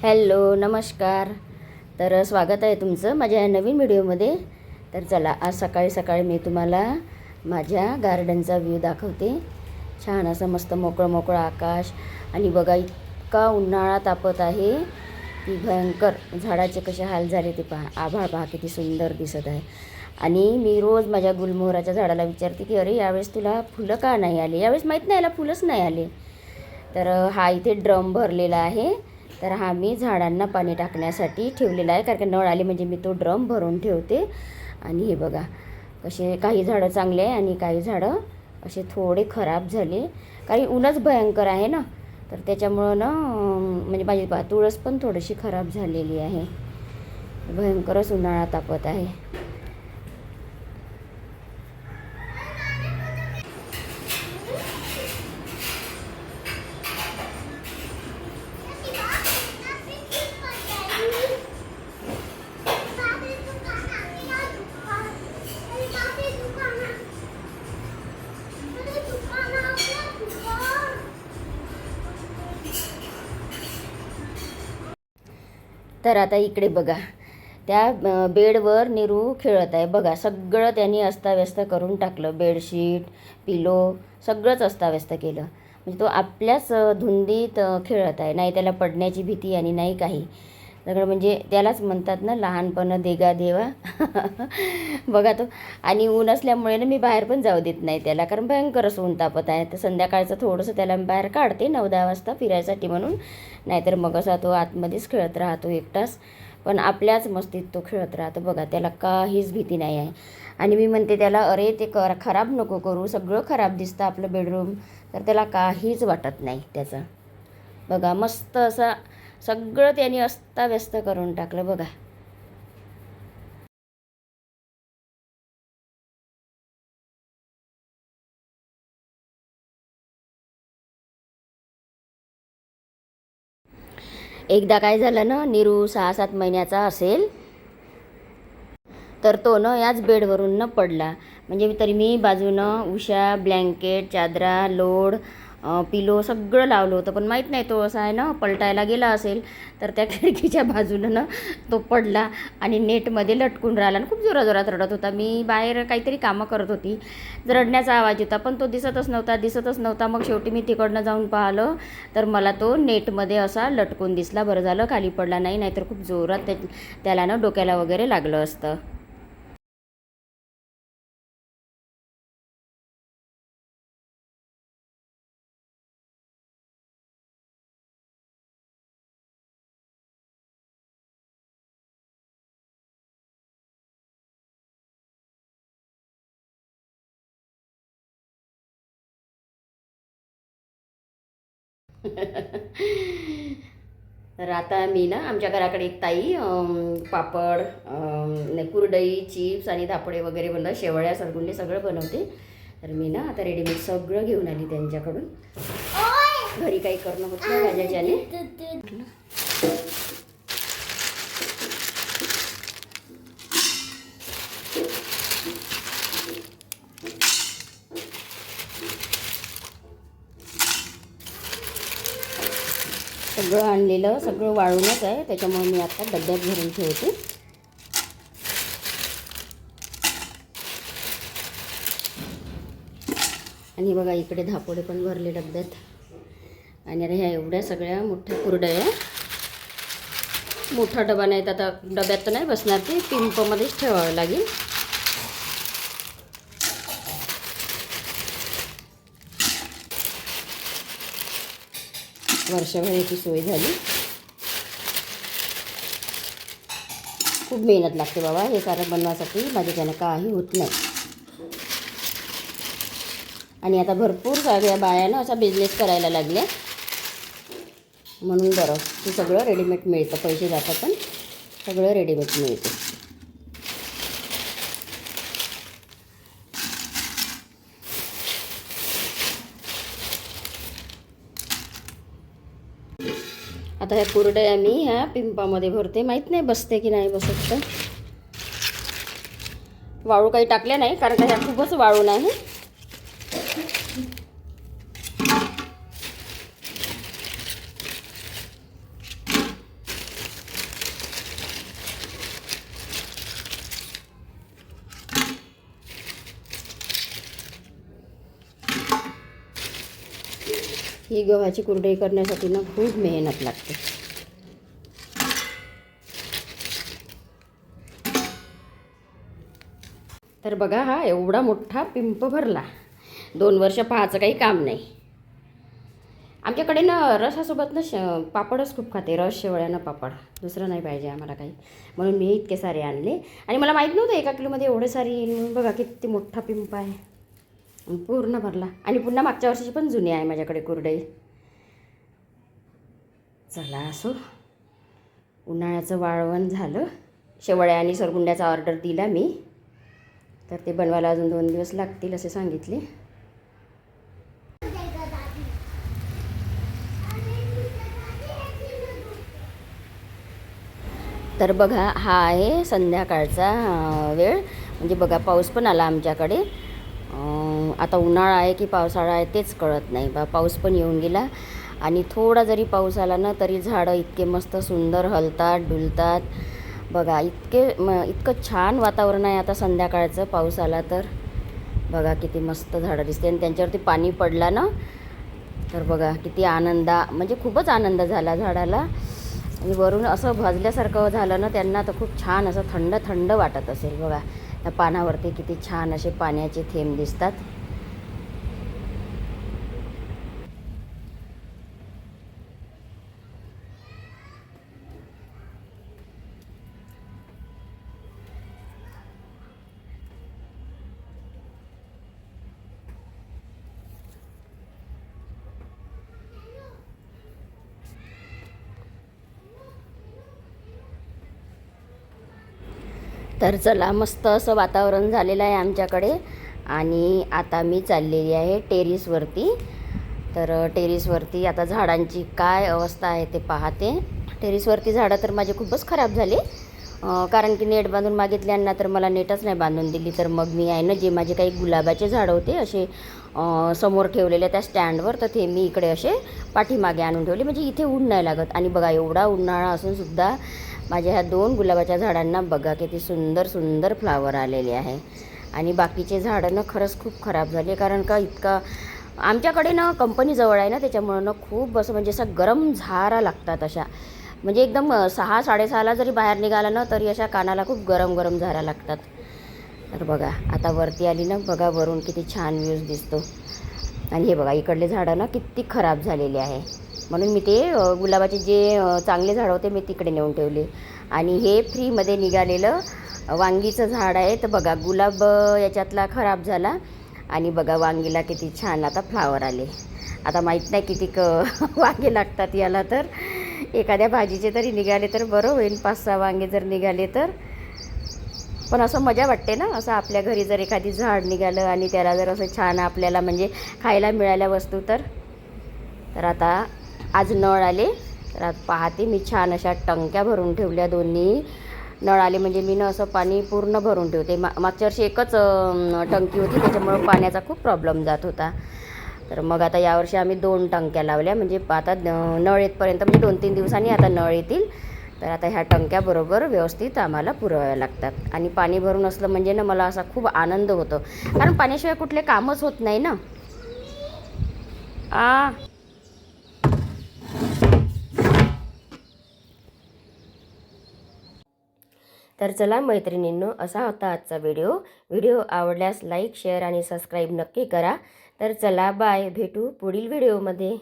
Hello नमस्कार. तर स्वागत आहे तुमचं माझ्या नवीन व्हिडिओमध्ये. तर चला, आज सकाळी सकाळी मी तुम्हाला माझ्या गार्डनचा व्ह्यू दाखवते. छान असं मस्त मोकळं मोकळं आकाश आणि बघा इतका उन्हाळा तापत आहे की भयंकर. झाडाचे कसे हाल झाले ते पहा. आभाळ पहा किती सुंदर दिसत आहे. आणि मी रोज माझ्या गुलमोहराच्या झाडाला विचारते की अरे यावेळेस तुला फुलं का नाही आले, यावेळेस माहीत नाही याला फुलंच नाही आले. तर हा इथे ड्रम भरलेला आहे. तर हा मी झाडांना पाणी टाकण्यासाठी ठेवलेला आहे, कारण नळ आले म्हणजे मी तो ड्रम भरून ठेवते. आणि हे बघा कसे काही झाडं चांगले आहे आणि काही झाडं असे थोडे खराब झाले, काही ऊनच भयंकर आहे ना. तर त्याच्यामुळं ना म्हणजे माझी तुळस पण थोडीशी खराब झालेली आहे. भयंकरच उन्हाळा तापत आहे. तर आता इकडे बघा, त्या बेडवर निरू खेळत आहे. बघा सगळं त्यांनी अस्ताव्यस्त करून टाकलं. बेडशीट, पिलो सगळंच अस्ताव्यस्त केलं. म्हणजे तो आपल्याच धुंदीत खेळत आहे. नाही त्याला पडण्याची भीती आणि नाही काही. सगळं म्हणजे त्यालाच म्हणतात ना लहानपण देगा देवा. बघा तो. आणि ऊन असल्यामुळे ना मी बाहेर पण जाऊ देत नाही त्याला, कारण भयंकरच ऊन तापत आहे. तर संध्याकाळचं थोडंसं त्याला बाहेर काढते 9-10 वाजता फिरायसाठी म्हणून. नाहीतर मग असा तो आतमध्येच खेळत राहतो एकटाच. पण आपल्याच मस्तीत तो खेळत राहतो. बघा त्याला काहीच भीती नाही आहे. आणि मी म्हणते त्याला अरे ते खराब नको करू, सगळं खराब दिसतं आपलं बेडरूम. तर त्याला काहीच वाटत नाही त्याचं. बघा मस्त असं सगळं त्यांनी अस्ताव्यस्त करून टाकलं बघा. एकदा काय झालं ना, निरू 6-7 महिन्याचा असेल, तर तो न याच बेडवरून न पडला. म्हणजे तरी मी बाजूनं उशा, ब्लँकेट, चादरा, लोड, पिलो सगळं लावलं होतं. पण माहीत नाही तो असा आहे ना पलटायला गेला असेल, तर त्या खिडकीच्या बाजूनं ना तो पडला आणि नेटमध्ये लटकून राहिला. आणि खूप जोराजोरात रडत होता. मी बाहेर काहीतरी कामं करत होती. रडण्याचा आवाज होता, पण तो दिसतच नव्हता. मग शेवटी मी तिकडनं जाऊन पाहिलं, तर मला तो नेटमध्ये असा लटकून दिसला. बरं झालं खाली पडला नाही, नाहीतर खूप जोरात त्याला ना डोक्याला वगैरे लागलं असतं. तर आता मी ना आमच्या घराकडे एक ताई पापड, कुरडई, चिप्स आणि धापडे वगैरे बनवतात. शेवळ्या, सरगुंडे सगळं बनवते. तर मी ना आता रेडीमेड सगळं घेऊन आली त्यांच्याकडून. घरी काही करणं होत नाही माझ्याच्याने. सगळं आणलेलं सगळं वाळूनच आहे, त्याच्यामुळे मी आता डब्यात भरून ठेवते. आणि बघा इकडे धापोडे पण भरले डब्यात. आणि आता ह्या एवढ्या सगळ्या मोठ्या कुरडया. मोठा डबा नाही तर आता डब्यात तर नाही बसणार, ते पिंपमध्येच ठेवावं लागेल. वर्षभराची सोय झाली. खूप मेहनत लागते बाबा हे सारं बनवासाठी, माझ्याच्यानं काही होत नाही. आणि आता भरपूर सगळ्या बायानं असा बिझनेस करायला लागल्या, म्हणून बरं ते सगळं रेडीमेड मिळतं. पैसे जातात पण सगळं रेडीमेड मिळतं. आता ह्या कुरडया मी ह्या पिंपामध्ये भरते. माहीत नाही बसते की नाही बसत. तर वाळू काही टाकल्या नाही, कारण का ह्या खूपच वाळू नाही. ही गव्हाची कुरडई करण्यासाठी ना खूप मेहनत लागते. तर बघा, हा एवढा मोठा पिंप भरला. 2 वर्ष पाहायचं काही काम नाही. आमच्याकडे ना रसासोबत ना पापडच खूप खाते. रस, शेवळ्यानं पापड, दुसरं नाही पाहिजे आम्हाला काही. म्हणून मी इतके सारे आणले. आणि मला माहीत नव्हतं 1 किलोमध्ये एवढे सारे येईल म्हणून. बघा किती मोठा पिंप आहे, पूर्ण भरला. आणि पुन्हा मागच्या वर्षीची पण जुनी आहे माझ्याकडे कुरडई. चला असो, उन्हाळ्याचं वाळवण झालं. शेवळ्या आणि सरगुंड्याचा ऑर्डर दिला मी, तर ते बनवायला अजून 2 दिवस लागतील असे सांगितले. तर बघा, हा आहे संध्याकाळचा वेळ. म्हणजे बघा, पाऊस पण आला आमच्याकडे. आता उन्हाळा आहे की पावसाळा आहे तेच कळत नाही. पाऊस पण येऊन गेला. आणि थोडा जरी पाऊस आला ना तरी झाडं इतके मस्त सुंदर हलतात, डुलतात. बघा, इतकं छान वातावरण आहे आता संध्याकाळचं. पाऊस आला तर बघा किती मस्त झाडं दिसते. आणि त्यांच्यावरती पाणी पडला ना तर बघा किती म्हणजे खूपच आनंद झाला झाडाला. आणि वरून असं भाजल्यासारखं झालं ना त्यांना, तर खूप छान असं थंड थंड वाटत असेल. बघा, त्या पानावरती किती छान असे पाण्याचे थेंब दिसतात. तर चला, मस्त असं वातावरण झालेलं आहे आमच्याकडे. आणि आता मी चाललेली आहे टेरिसवरती. तर टेरिसवरती आता झाडांची काय अवस्था आहे ते पाहते. टेरिसवरती झाडं तर माझे खूपच खराब झाले. कारण की नेट बांधून मागितल्यांना तर मला नेटच नाही बांधून दिली. तर मग मी आहे ना, जे माझे काही गुलाबाचे झाडं होते असे समोर ठेवलेले त्या स्टँडवर, तर ते मी इकडे असे पाठीमागे आणून ठेवले, म्हणजे इथे ऊन नाही लागत. आणि बघा, एवढा उन्हाळा असूनसुद्धा माझ्या ह्या 2 गुलाबाच्या झाडांना बघा किती सुंदर सुंदर फ्लावर आलेले आहे. आणि बाकीचे झाडं ना खरंच खूप खराब झाले. कारण का, इतका आमच्याकडे ना कंपनी जवळ आहे ना, त्याच्यामुळं ना खूप असं म्हणजे असं गरम झारा लागतात अशा. म्हणजे एकदम 6-6:30ला जरी बाहेर निघाला ना तरी अशा कानाला खूप गरम गरम झारा लागतात. तर बघा, आता वरती आली ना, बघा वरून किती छान व्ह्यूज दिसतो. आणि हे बघा, इकडले झाडं ना किती खराब झालेले आहे. म्हणून मी ते गुलाबाचे जे चांगले झाडं होते मी तिकडे नेऊन ठेवले. आणि हे फ्रीमध्ये निघालेलं वांगीचं झाड आहे. तर बघा, गुलाब याच्यातला खराब झाला. आणि बघा, वांगीला किती छान आता फ्लावर आले. आता माहीत नाही किती वांगे लागतात याला. तर एखाद्या भाजीचे तरी निघाले तर बरं होईल, 5-6 वांगे जर निघाले तर. पण असं मजा वाटते ना, असं आपल्या घरी जर एखादी झाड निघालं आणि त्याला जर असं छान आपल्याला म्हणजे खायला मिळाल्या वस्तू तर आता आज नळ आले. तर आज पाहते मी, छान अशा टंक्या भरून ठेवल्या. दोन्ही नळ आले म्हणजे मी असं पाणी पूर्ण भरून ठेवते. मागच्या वर्षी एकच टंकी होती, त्याच्यामुळं पाण्याचा खूप प्रॉब्लेम जात होता. तर मग आता यावर्षी आम्ही 2 टंक्या लावल्या. म्हणजे आता नळ येतपर्यंत म्हणजे 2-3 दिवसांनी आता नळ येतील. तर आता ह्या टंक्याबरोबर व्यवस्थित आम्हाला पुरवाव्या लागतात. आणि पाणी भरून असलं म्हणजे ना मला असा खूप आनंद होतो. कारण पाण्याशिवाय कुठले कामच होत नाही ना. तर चला मैत्रिणींनो, असा होता आजचा व्हिडिओ आवडल्यास लाईक, शेअर आणि सबस्क्राईब नक्की करा. तर चला, बाय. भेटू पुढील व्हिडिओमध्ये.